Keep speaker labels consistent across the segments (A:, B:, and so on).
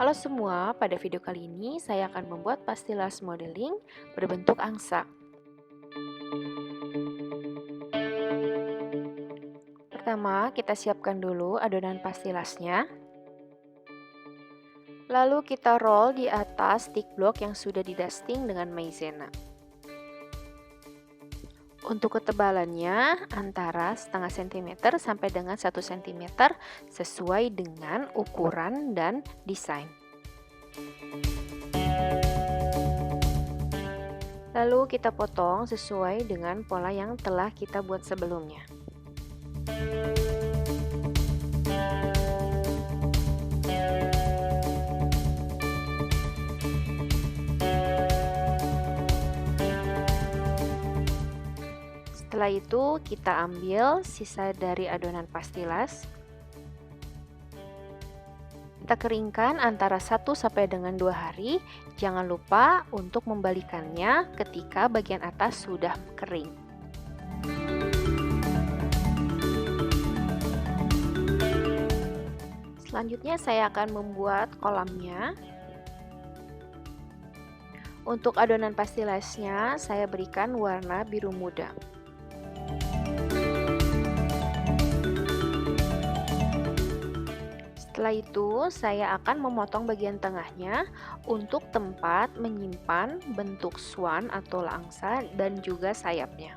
A: Halo semua, pada video kali ini saya akan membuat pastilas modeling berbentuk angsa. Pertama, kita siapkan dulu adonan pastilasnya. Lalu kita roll di atas stick block yang sudah didusting dengan maizena. Untuk ketebalannya antara setengah cm sampai dengan 1 cm sesuai dengan ukuran dan desain. Lalu kita potong sesuai dengan pola yang telah kita buat sebelumnya. Setelah itu kita ambil sisa dari adonan pastilas. Kita keringkan antara 1 sampai dengan 2 hari. Jangan lupa untuk membalikannya ketika bagian atas sudah kering. Selanjutnya saya akan membuat kolamnya. Untuk adonan pastilasnya saya berikan warna biru muda. Setelah itu, saya akan memotong bagian tengahnya untuk tempat menyimpan bentuk swan atau angsa dan juga sayapnya.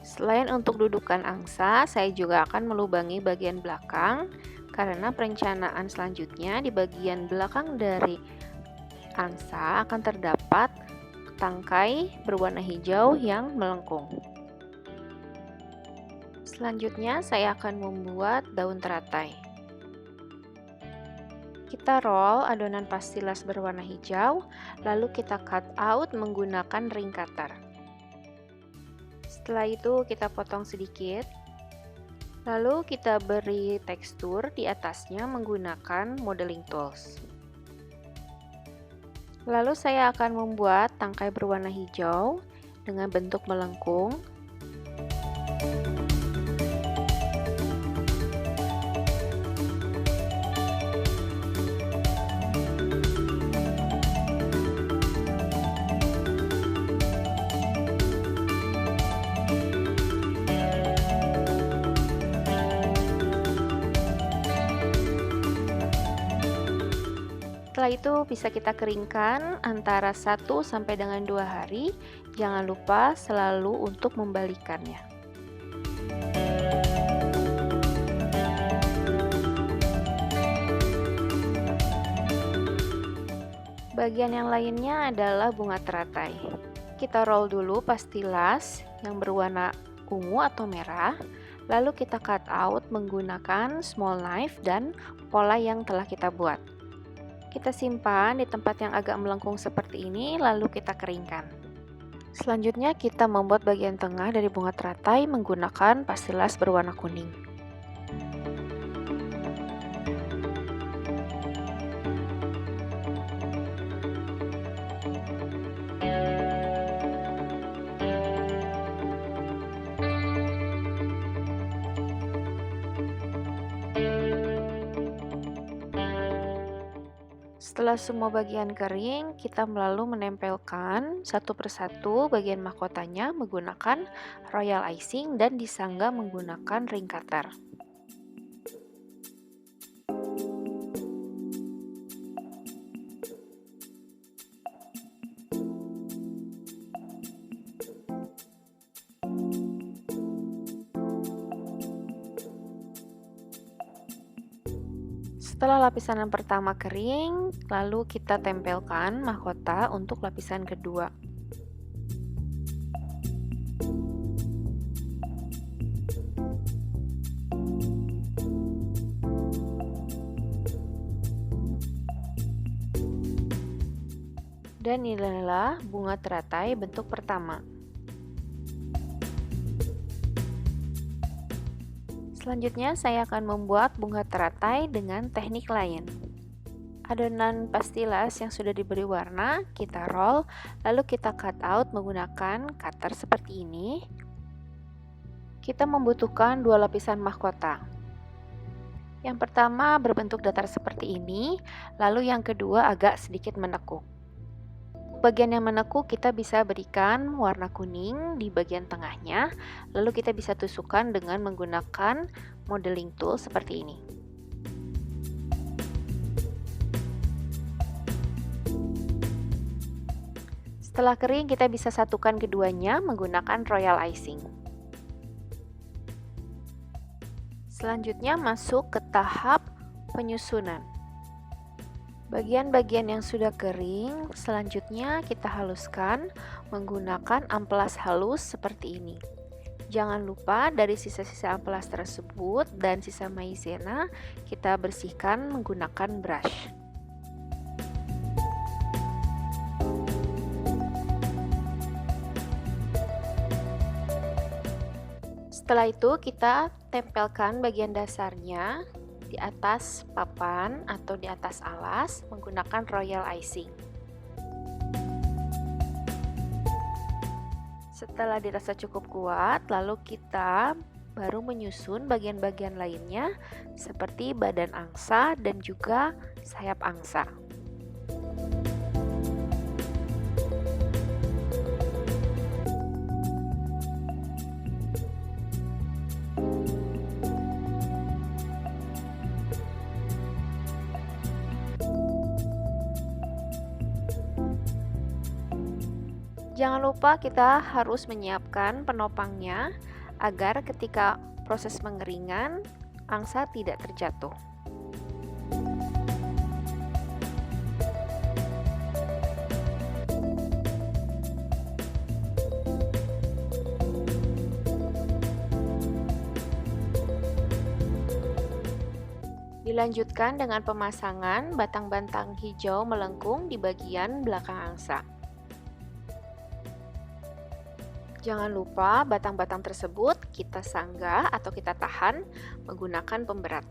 A: Selain untuk dudukan angsa, saya juga akan melubangi bagian belakang karena perencanaan selanjutnya di bagian belakang dari angsa akan terdapat tangkai berwarna hijau yang melengkung. Selanjutnya, saya akan membuat daun teratai. Kita roll adonan pastilas berwarna hijau, lalu kita cut out menggunakan ring cutter. Setelah itu kita potong sedikit, lalu kita beri tekstur di atasnya menggunakan modeling tools. Lalu saya akan membuat tangkai berwarna hijau dengan bentuk melengkung. Setelah itu bisa kita keringkan antara 1 sampai dengan 2 hari. Jangan lupa selalu untuk membalikannya. Bagian yang lainnya adalah bunga teratai. Kita roll dulu pastilas yang berwarna ungu atau merah, lalu kita cut out menggunakan small knife dan pola yang telah kita buat. Kita simpan di tempat yang agak melengkung seperti ini, lalu kita keringkan. Selanjutnya kita membuat bagian tengah dari bunga teratai menggunakan pastilas berwarna kuning. Setelah semua bagian kering, kita lalu menempelkan satu persatu bagian mahkotanya menggunakan royal icing dan disanggah menggunakan ring cutter. Setelah lapisan yang pertama kering, lalu kita tempelkan mahkota untuk lapisan kedua. Dan inilah bunga teratai bentuk pertama. Selanjutnya saya akan membuat bunga teratai dengan teknik lain. Adonan pastilas yang sudah diberi warna, kita roll, lalu kita cut out menggunakan cutter seperti ini. Kita membutuhkan 2 lapisan mahkota. Yang pertama berbentuk datar seperti ini, lalu yang kedua agak sedikit menekuk. Bagian yang menekuk kita bisa berikan warna kuning di bagian tengahnya, lalu kita bisa tusukkan dengan menggunakan modeling tool seperti ini. Setelah kering, kita bisa satukan keduanya menggunakan royal icing. Selanjutnya masuk ke tahap penyusunan. Bagian-bagian yang sudah kering, selanjutnya kita haluskan menggunakan amplas halus seperti ini. Jangan lupa dari sisa-sisa amplas tersebut dan sisa maizena kita bersihkan menggunakan brush. Setelah itu kita tempelkan bagian dasarnya di atas papan atau di atas alas menggunakan royal icing. Setelah dirasa cukup kuat, lalu kita baru menyusun bagian-bagian lainnya seperti badan angsa dan juga sayap angsa. Jangan lupa kita harus menyiapkan penopangnya agar ketika proses pengeringan angsa tidak terjatuh. Dilanjutkan dengan pemasangan batang-batang hijau melengkung di bagian belakang angsa. Jangan lupa batang-batang tersebut kita sanggah atau kita tahan menggunakan pemberat.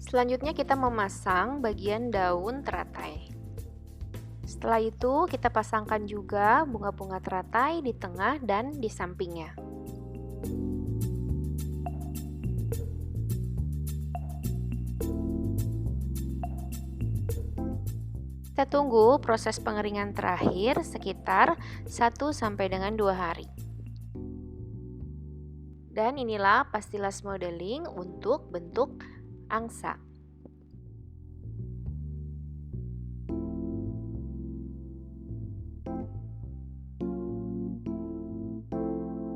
A: Selanjutnya kita memasang bagian daun teratai. Setelah itu kita pasangkan juga bunga-bunga teratai di tengah dan di sampingnya. Kita tunggu proses pengeringan terakhir sekitar 1 sampai dengan 2 hari. Dan inilah pastilas modeling untuk bentuk angsa.